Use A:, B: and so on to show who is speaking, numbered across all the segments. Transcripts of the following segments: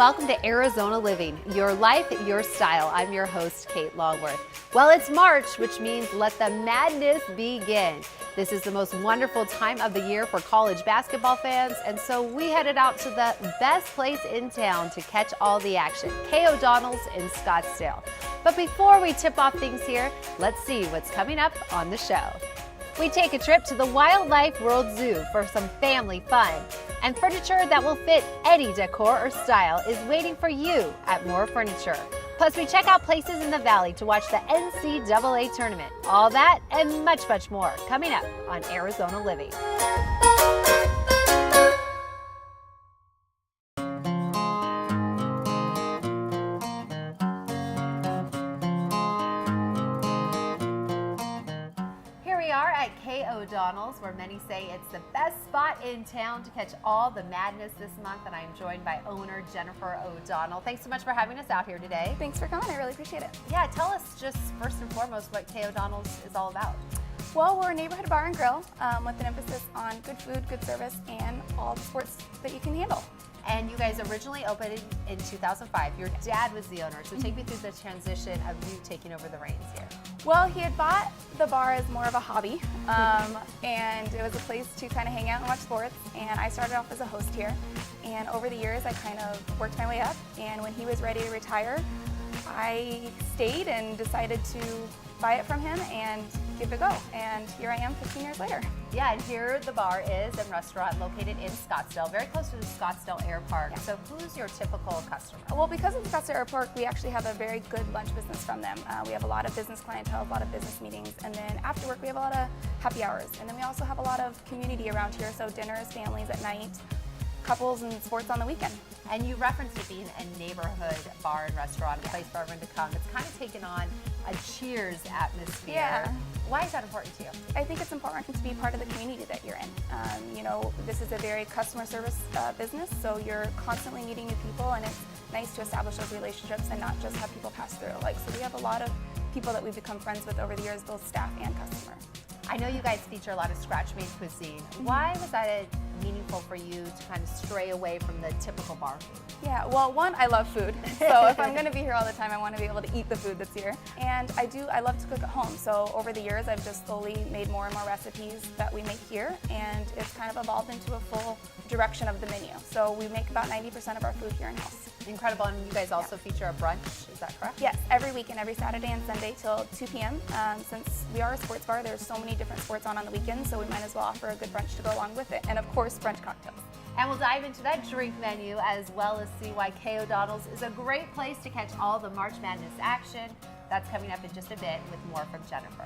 A: welcome to Arizona Living, your life, your style. I'm your host, Kate Longworth. Well, it's March, which means let the madness begin. This is the most wonderful time of the year for college basketball fans, and so we headed out to the best place in town to catch all the action, K. O'Donnell's in Scottsdale. But before we tip off things here, let's see what's coming up on the show. We take a trip to the Wildlife World Zoo for some family fun. And furniture that will fit any decor or style is waiting for you at Mor Furniture. Plus, we check out places in the valley to watch the NCAA Tournament. All that and much, much more coming up on Arizona Living. At K. O'Donnell's, where many say it's the best spot in town to catch all the madness this month, and I'm joined by owner Jennifer O'Donnell. Thanks so much for having us out here today.
B: Thanks for coming, I really appreciate it.
A: Yeah, tell us just first and foremost what K. O'Donnell's is all about.
B: Well, we're a neighborhood bar and grill with an emphasis on good food, good service, and all the sports that you can handle.
A: And you guys originally opened in 2005. Your dad was the owner, so take me through the transition of you taking over the reins here.
B: Well, he had bought the bar as more of a hobby, and it was a place to kind of hang out and watch sports, and I started off as a host here, and over the years I kind of worked my way up, and when he was ready to retire, I stayed and decided to buy it from him and give it a go, and here I am 15 years later.
A: Yeah, and here the bar is and restaurant located in Scottsdale, very close to the Scottsdale Airport. Yeah. So who's your typical customer?
B: Well, because of the Scottsdale Airport, we actually have a very good lunch business from them. We have a lot of business clientele, a lot of business meetings, and then after work we have a lot of happy hours. And then we also have a lot of community around here, so dinners, families at night, couples, and sports on the weekend.
A: And you referenced it being a neighborhood bar and restaurant, a place for everyone to come. It's kind of taken on a cheers atmosphere.
B: Yeah.
A: Why is that important to you?
B: I think it's important to be part of the community that you're in. You know, this is a very customer service business, so you're constantly meeting new people, and it's nice to establish those relationships and not just have people pass through. So we have a lot of people that we've become friends with over the years, both staff and customer.
A: I know you guys feature a lot of scratch-made cuisine. Why was that meaningful for you to kind of stray away from the typical bar food?
B: Yeah, well, one, I love food. So if I'm going to be here all the time, I want to be able to eat the food that's here. And I love to cook at home. So over the years, I've just slowly made more and more recipes that we make here, and it's kind of evolved into a full direction of the menu. So we make about 90% of our food here in-house.
A: Incredible, and you guys also feature a brunch, is that correct?
B: Yes, every weekend, every Saturday and Sunday till 2 p.m. Since we are a sports bar, there's so many different sports on the weekends, so we might as well offer a good brunch to go along with it. And of course, brunch cocktails.
A: And we'll dive into that drink menu as well as see why K. O'Donnell's is a great place to catch all the March Madness action. That's coming up in just a bit with more from Jennifer.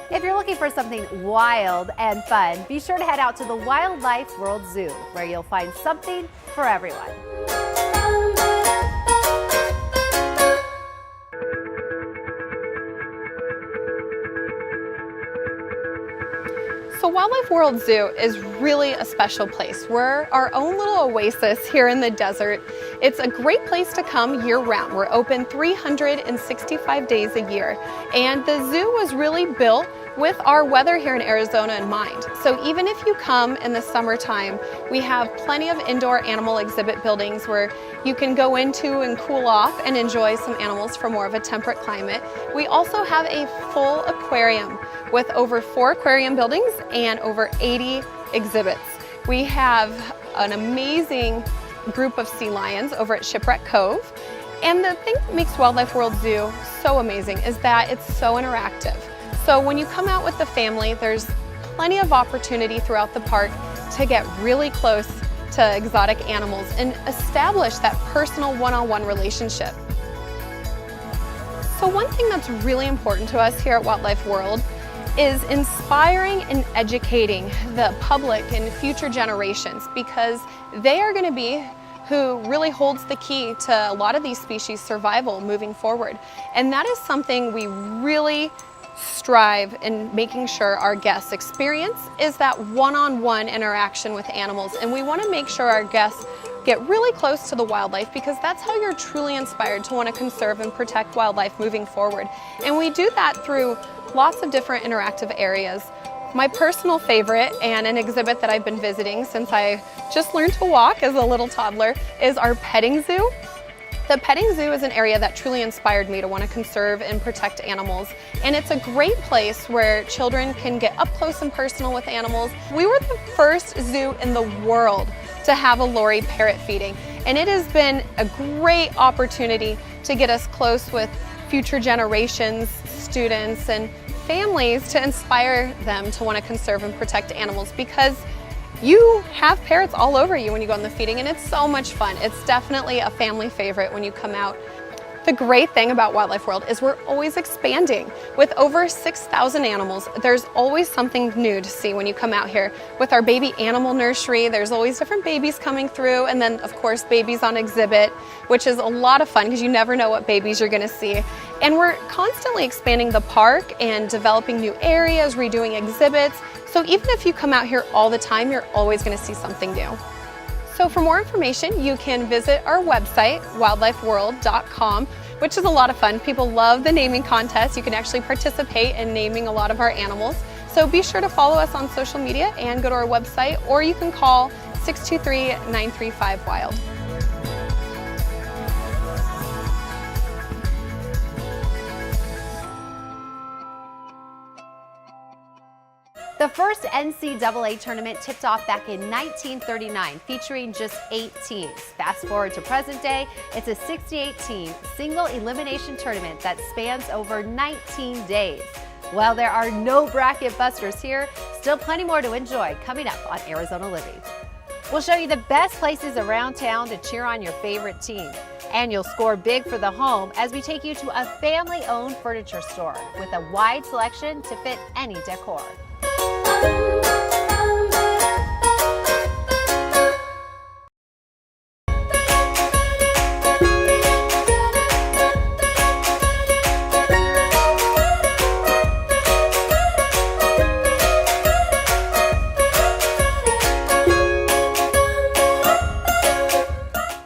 A: If you're looking for something wild and fun, be sure to head out to the Wildlife World Zoo, where you'll find something for everyone.
C: So Wildlife World Zoo is really a special place. We're our own little oasis here in the desert. It's a great place to come year-round. We're open 365 days a year, and the zoo was really built with our weather here in Arizona in mind. So even if you come in the summertime, we have plenty of indoor animal exhibit buildings where you can go into and cool off and enjoy some animals for more of a temperate climate. We also have a full aquarium with over 4 aquarium buildings and over 80 exhibits. We have an amazing group of sea lions over at Shipwreck Cove. And the thing that makes Wildlife World Zoo so amazing is that it's so interactive. So when you come out with the family, there's plenty of opportunity throughout the park to get really close to exotic animals and establish that personal one-on-one relationship. So one thing that's really important to us here at Wildlife World is inspiring and educating the public and future generations, because they are going to be who really holds the key to a lot of these species' survival moving forward. And that is something we really strive in making sure our guests experience, is that one-on-one interaction with animals. And we want to make sure our guests get really close to the wildlife, because that's how you're truly inspired to want to conserve and protect wildlife moving forward. And we do that through lots of different interactive areas. My personal favorite and an exhibit that I've been visiting since I just learned to walk as a little toddler is our petting zoo. The petting zoo is an area that truly inspired me to want to conserve and protect animals, and it's a great place where children can get up close and personal with animals. We were the first zoo in the world to have a Lori parrot feeding, and it has been a great opportunity to get us close with future generations, students, and families to inspire them to want to conserve and protect animals, because you have parrots all over you when you go on the feeding, and it's so much fun. It's definitely a family favorite when you come out. The great thing about Wildlife World is we're always expanding. With over 6,000 animals, there's always something new to see when you come out here. With our baby animal nursery, there's always different babies coming through, and then of course babies on exhibit, which is a lot of fun because you never know what babies you're gonna see. And we're constantly expanding the park and developing new areas, redoing exhibits. So even if you come out here all the time, you're always gonna see something new. So for more information, you can visit our website, wildlifeworld.com, which is a lot of fun. People love the naming contest. You can actually participate in naming a lot of our animals. So be sure to follow us on social media and go to our website, or you can call 623-935-WILD.
A: The first NCAA tournament tipped off back in 1939, featuring just 8 teams. Fast forward to present day, it's a 68-team single elimination tournament that spans over 19 days. While there are no bracket busters here, still plenty more to enjoy coming up on Arizona Living. We'll show you the best places around town to cheer on your favorite team. And you'll score big for the home as we take you to a family-owned furniture store with a wide selection to fit any decor.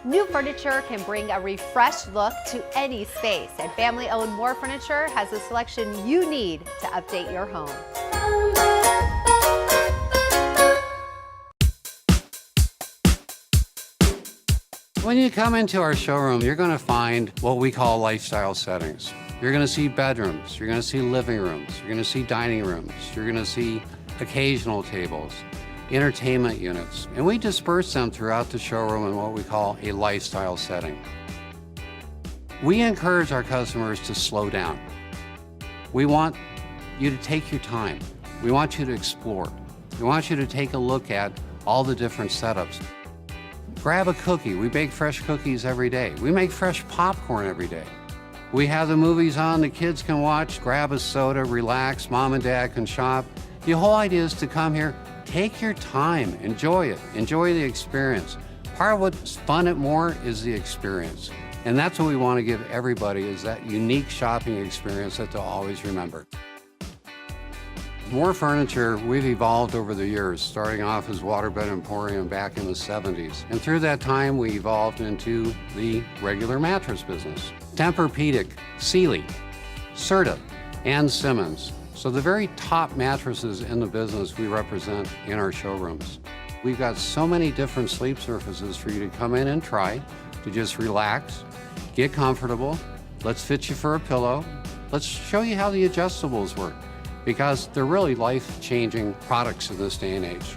A: New furniture can bring a refreshed look to any space, and family-owned Mor Furniture has the selection you need to update your home.
D: When you come into our showroom, you're going to find what we call lifestyle settings. You're going to see bedrooms, you're going to see living rooms, you're going to see dining rooms, you're going to see occasional tables, entertainment units, and we disperse them throughout the showroom in what we call a lifestyle setting. We encourage our customers to slow down. We want you to take your time. We want you to explore. We want you to take a look at all the different setups. Grab a cookie. We bake fresh cookies every day. We make fresh popcorn every day. We have the movies on, the kids can watch, grab a soda, relax, mom and dad can shop. The whole idea is to come here, take your time, enjoy it, enjoy the experience. Part of what's fun at Mor is the experience. And that's what we want to give everybody, is that unique shopping experience that they'll always remember. Mor Furniture, we've evolved over the years, starting off as Waterbed Emporium back in the 70s. And through that time, we evolved into the regular mattress business. Tempur-Pedic, Sealy, Serta, and Simmons. So the very top mattresses in the business we represent in our showrooms. We've got so many different sleep surfaces for you to come in and try, to just relax, get comfortable. Let's fit you for a pillow. Let's show you how the adjustables work, because they're really life-changing products in this day and age.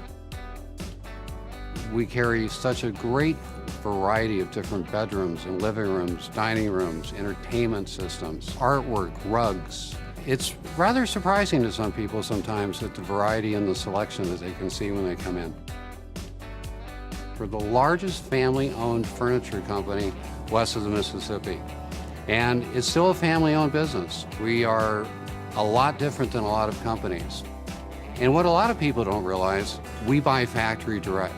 D: We carry such a great variety of different bedrooms and living rooms, dining rooms, entertainment systems, artwork, rugs. It's rather surprising to some people sometimes at the variety and the selection that they can see when they come in. We're the largest family-owned furniture company west of the Mississippi, and it's still a family-owned business. We are a lot different than a lot of companies. And what a lot of people don't realize, we buy factory direct.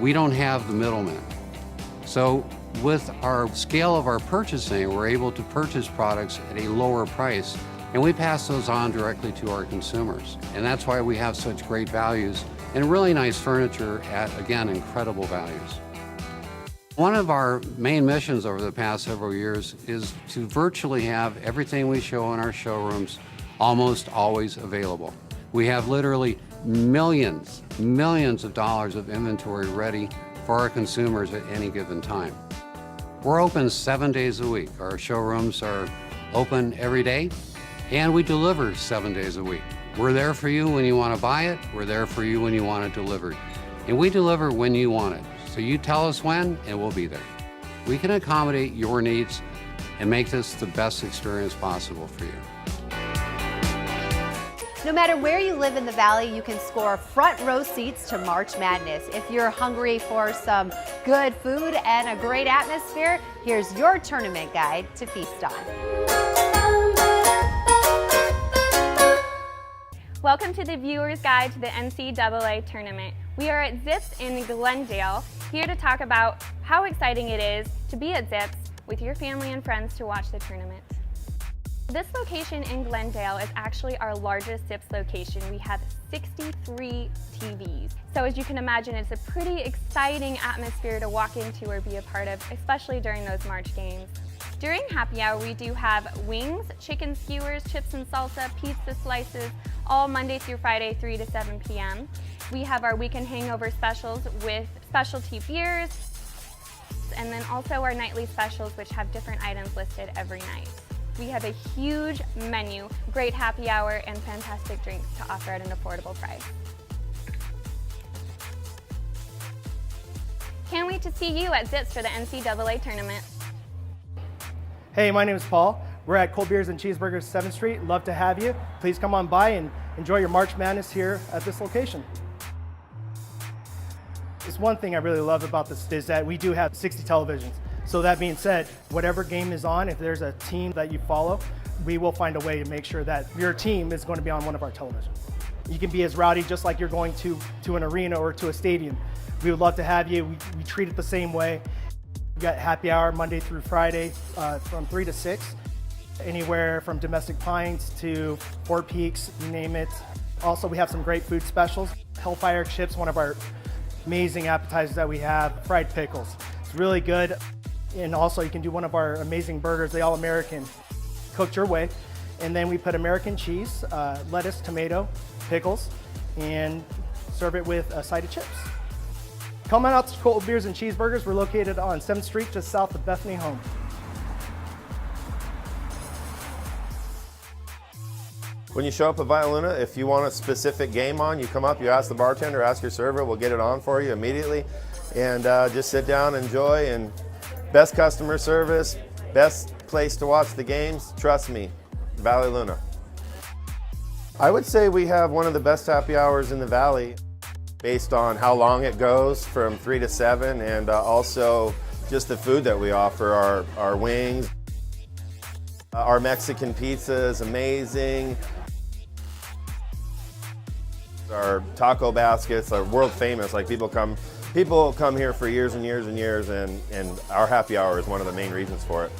D: We don't have the middlemen. So with our scale of our purchasing, we're able to purchase products at a lower price, and we pass those on directly to our consumers. And that's why we have such great values and really nice furniture at, again, incredible values. One of our main missions over the past several years is to virtually have everything we show in our showrooms almost always available. We have literally millions of dollars of inventory ready for our consumers at any given time. We're open 7 days a week. Our showrooms are open every day, and we deliver 7 days a week. We're there for you when you want to buy it. We're there for you when you want it delivered. And we deliver when you want it. So you tell us when, and we'll be there. We can accommodate your needs and make this the best experience possible for you.
A: No matter where you live in the Valley, you can score front row seats to March Madness. If you're hungry for some good food and a great atmosphere, here's your tournament guide to feast on.
E: Welcome to the Viewer's Guide to the NCAA Tournament. We are at Zips in Glendale, here to talk about how exciting it is to be at Zips with your family and friends to watch the tournament. This location in Glendale is actually our largest Zips location. We have 63 TVs. So as you can imagine, it's a pretty exciting atmosphere to walk into or be a part of, especially during those March games. During happy hour, we do have wings, chicken skewers, chips and salsa, pizza slices, all Monday through Friday, 3 to 7 p.m. We have our weekend hangover specials with specialty beers, and then also our nightly specials, which have different items listed every night. We have a huge menu, great happy hour, and fantastic drinks to offer at an affordable price. Can't wait to see you at Zips for the NCAA Tournament.
F: Hey, my name is Paul. We're at Cold Beers and Cheeseburgers, 7th Street. Love to have you. Please come on by and enjoy your March Madness here at this location. Just one thing I really love about this is that we do have 60 televisions. So that being said, whatever game is on, if there's a team that you follow, we will find a way to make sure that your team is going to be on one of our televisions. You can be as rowdy just like you're going to an arena or to a stadium. We would love to have you. We treat it the same way. We got happy hour Monday through Friday from 3 to 6. Anywhere from domestic pints to Four Peaks, you name it. Also, we have some great food specials. Hellfire chips, one of our amazing appetizers that we have. Fried pickles, it's really good. And also you can do one of our amazing burgers, the All-American, cooked your way. And then we put American cheese, lettuce, tomato, pickles, and serve it with a side of chips. Come on out to Cold Beers and Cheeseburgers. We're located on 7th Street, just south of Bethany Home.
G: When you show up at Violina, if you want a specific game on, you come up, you ask the bartender, ask your server, we'll get it on for you immediately. And just sit down, enjoy, and best customer service, best place to watch the games, trust me, Valley Luna. I would say we have one of the best happy hours in the Valley based on how long it goes from 3 to 7, and also just the food that we offer, our wings. Our Mexican pizza is amazing. Our taco baskets are world famous. Like people come here for years and years and years, and our happy hour is one of the main reasons for it.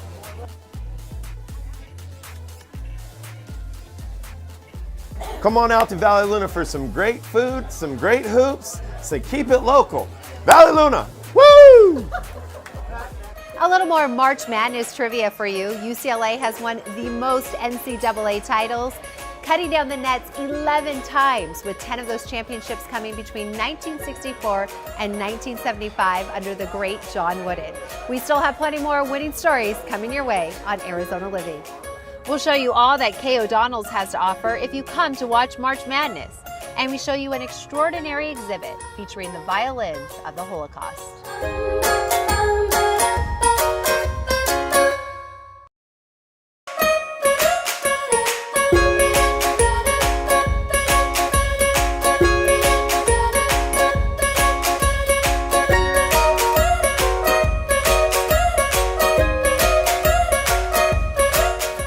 G: Come on out to Valley Luna for some great food, some great hoops, so keep it local. Valley Luna, woo!
A: A little more March Madness trivia for you. UCLA has won the most NCAA titles, cutting down the nets 11 times, with 10 of those championships coming between 1964 and 1975 under the great John Wooden. We still have plenty more winning stories coming your way on Arizona Living. We'll show you all that Kay O'Donnell's has to offer if you come to watch March Madness. And we show you an extraordinary exhibit featuring the violins of the Holocaust.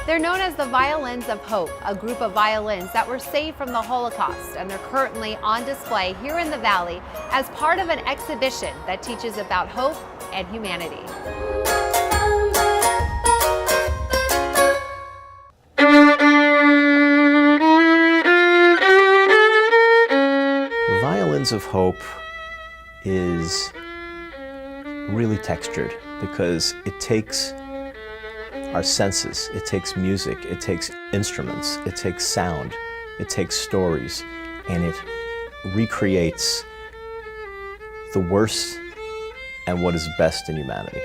A: They're known as the Violins of Hope, a group of violins that were saved from the Holocaust, and they're currently on display here in the Valley as part of an exhibition that teaches about hope and humanity.
H: Violins of Hope is really textured because it takes our senses. It takes music, it takes instruments, it takes sound, it takes stories, and it recreates the worst and what is best in humanity.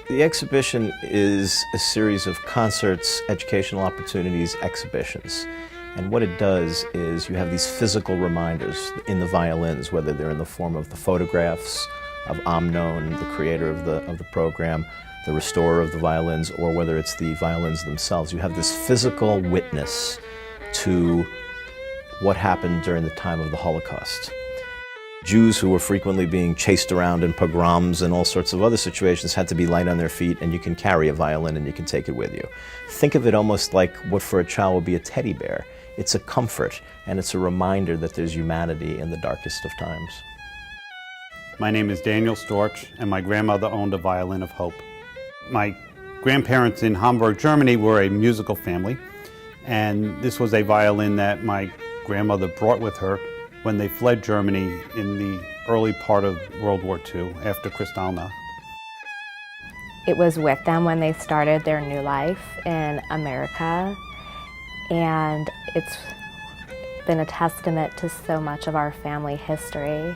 H: The exhibition is a series of concerts, educational opportunities, exhibitions. And what it does is you have these physical reminders in the violins, whether they're in the form of the photographs of Amnon, the creator of the program, the restorer of the violins, or whether it's the violins themselves. You have this physical witness to what happened during the time of the Holocaust. Jews who were frequently being chased around in pogroms and all sorts of other situations had to be light on their feet, and you can carry a violin and you can take it with you. Think of it almost like what for a child would be a teddy bear. It's a comfort, and it's a reminder that there's humanity in the darkest of times.
I: My name is Daniel Storch, and my grandmother owned a violin of hope. My grandparents in Hamburg, Germany were a musical family, and this was a violin that my grandmother brought with her when they fled Germany in the early part of World War II, after Kristallnacht.
J: It was with them when they started their new life in America, and it's been a testament to so much of our family history,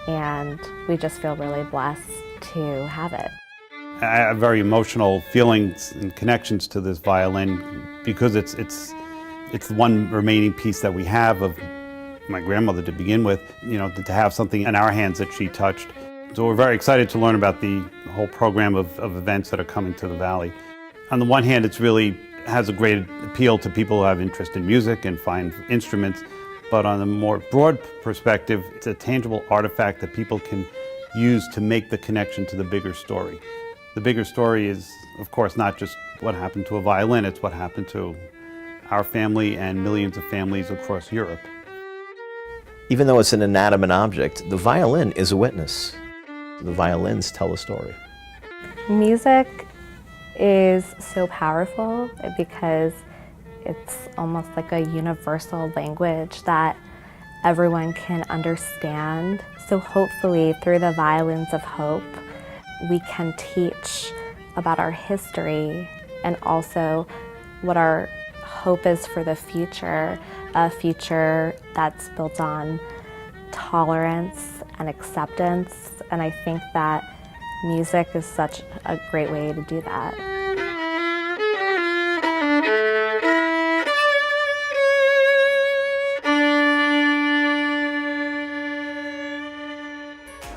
J: and we just feel really blessed to have it.
I: I have very emotional feelings and connections to this violin because it's the one remaining piece that we have of my grandmother to begin with, to have something in our hands that she touched. So we're very excited to learn about the whole program of events that are coming to the Valley. On the one hand, it's really has a great appeal to people who have interest in music and fine instruments, but on a more broad perspective, it's a tangible artifact that people can use to make the connection to the bigger story. The bigger story is, of course, not just what happened to a violin, it's what happened to our family and millions of families across Europe.
H: Even though it's an inanimate object, the violin is a witness. The violins tell a story.
J: Music is so powerful because it's almost like a universal language that everyone can understand. So hopefully through the Violins of Hope, we can teach about our history and also what our hope is for the future, a future that's built on tolerance and acceptance. And I think that music is such a great way to do that.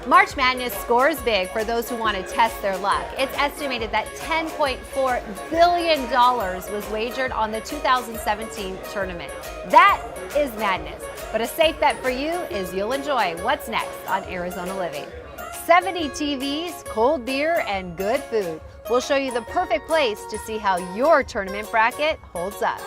A: March Madness scores big for those who want to test their luck. It's estimated that $10.4 billion was wagered on the 2017 tournament. That is madness, but a safe bet for you is you'll enjoy what's next on Arizona Living. 70 TVs, cold beer, and good food. We'll show you the perfect place to see how your tournament bracket holds up.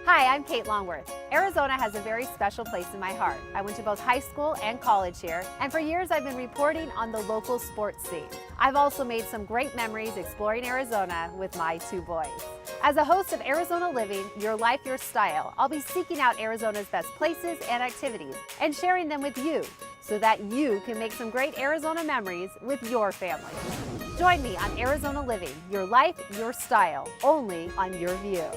A: Hi, I'm Kate Longworth. Arizona has a very special place in my heart. I went to both high school and college here, and for years I've been reporting on the local sports scene. I've also made some great memories exploring Arizona with my two boys. As a host of Arizona Living, Your Life, Your Style, I'll be seeking out Arizona's best places and activities and sharing them with you so that you can make some great Arizona memories with your family. Join me on Arizona Living, Your Life, Your Style, only on Yurview.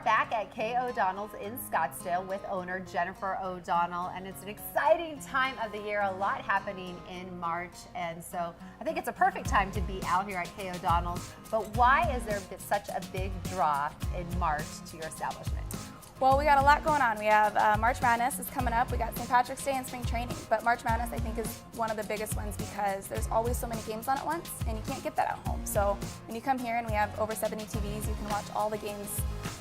A: Back at Kay O'Donnell's in Scottsdale with owner Jennifer O'Donnell, and it's an exciting time of the year, a lot happening in March, and so I think it's a perfect time to be out here at Kay O'Donnell's. But why is there such a big draw in March to your establishment?
B: Well, we got a lot going on. We have March Madness is coming up. We got St. Patrick's Day and spring training. But March Madness, I think, is one of the biggest ones because there's always so many games on at once, and you can't get that at home. So when you come here and we have over 70 TVs, you can watch all the games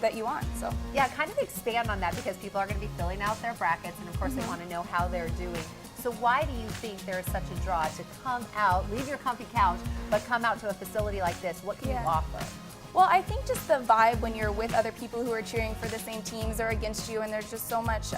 B: that you want. So yeah,
A: kind of expand on that because people are going to be filling out their brackets, and of course they want to know how they're doing. So why do you think there is such a draw to come out, leave your comfy couch, but come out to a facility like this? What can you offer?
B: Well, I think just the vibe when you're with other people who are cheering for the same teams or against you, and there's just so much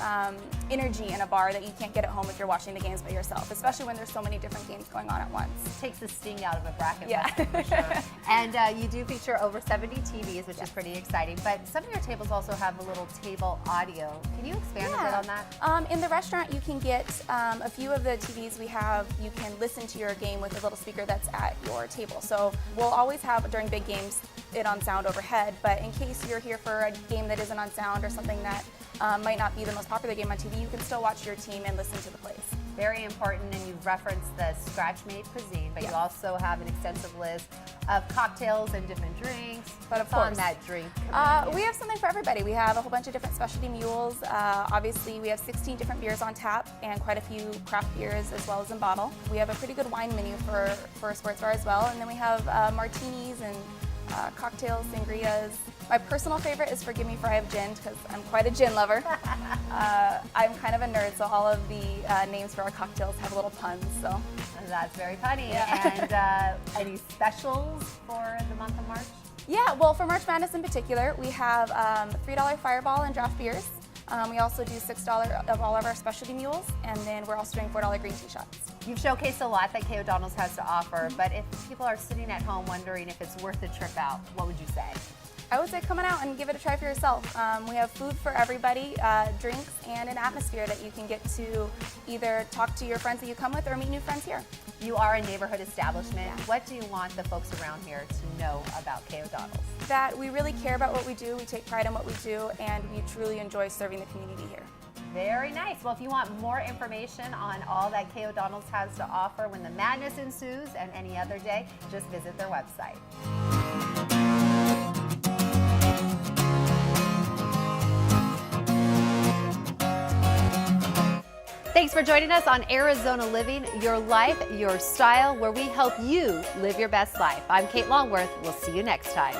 B: energy in a bar that you can't get at home if you're watching the games by yourself, especially when there's so many different games going on at once.
A: Takes the sting out of a bracket.
B: Yeah.
A: For sure. And you do feature over 70 TVs, which is pretty exciting, but some of your tables also have a little table audio. Can you expand a bit on that?
B: In the restaurant, you can get a few of the TVs we have. You can listen to your game with a little speaker that's at your table. So we'll always have, during big games, it on sound overhead, but in case you're here for a game that isn't on sound or something that might not be the most popular game on TV, you can still watch your team and listen to the plays.
A: Very important, and you referenced the scratch-made cuisine, but you also have an extensive list of cocktails and different drinks.
B: But of course,
A: on that drink
B: we have something for everybody. We have a whole bunch of different specialty mules. Obviously, we have 16 different beers on tap and quite a few craft beers as well as in bottle. We have a pretty good wine menu for a sports bar as well, and then we have martinis and cocktails, sangrias. My personal favorite is Forgive Me for I Have Gin, because I'm quite a gin lover. I'm kind of a nerd, so all of the names for our cocktails have little puns. So
A: that's very funny.
B: Yeah.
A: And any specials for the month of March?
B: Yeah, well, for March Madness in particular, we have $3 Fireball and draft beers. We also do $6 of all of our specialty mules, and then we're also doing $4 green tea shots.
A: You've showcased a lot that K. O'Donnell's has to offer, but if people are sitting at home wondering if it's worth the trip out, what would you say?
B: I would say come on out and give it a try for yourself. We have food for everybody, drinks, and an atmosphere that you can get to either talk to your friends that you come with or meet new friends here.
A: You are a neighborhood establishment. Yeah. What do you want the folks around here to know about K. O'Donnell's?
B: That we really care about what we do, we take pride in what we do, and we truly enjoy serving the community here.
A: Very nice. Well, if you want more information on all that K. O'Donnell's has to offer when the madness ensues and any other day, just visit their website. Thanks for joining us on Arizona Living, Your Life, Your Style, where we help you live your best life. I'm Kate Longworth. We'll see you next time.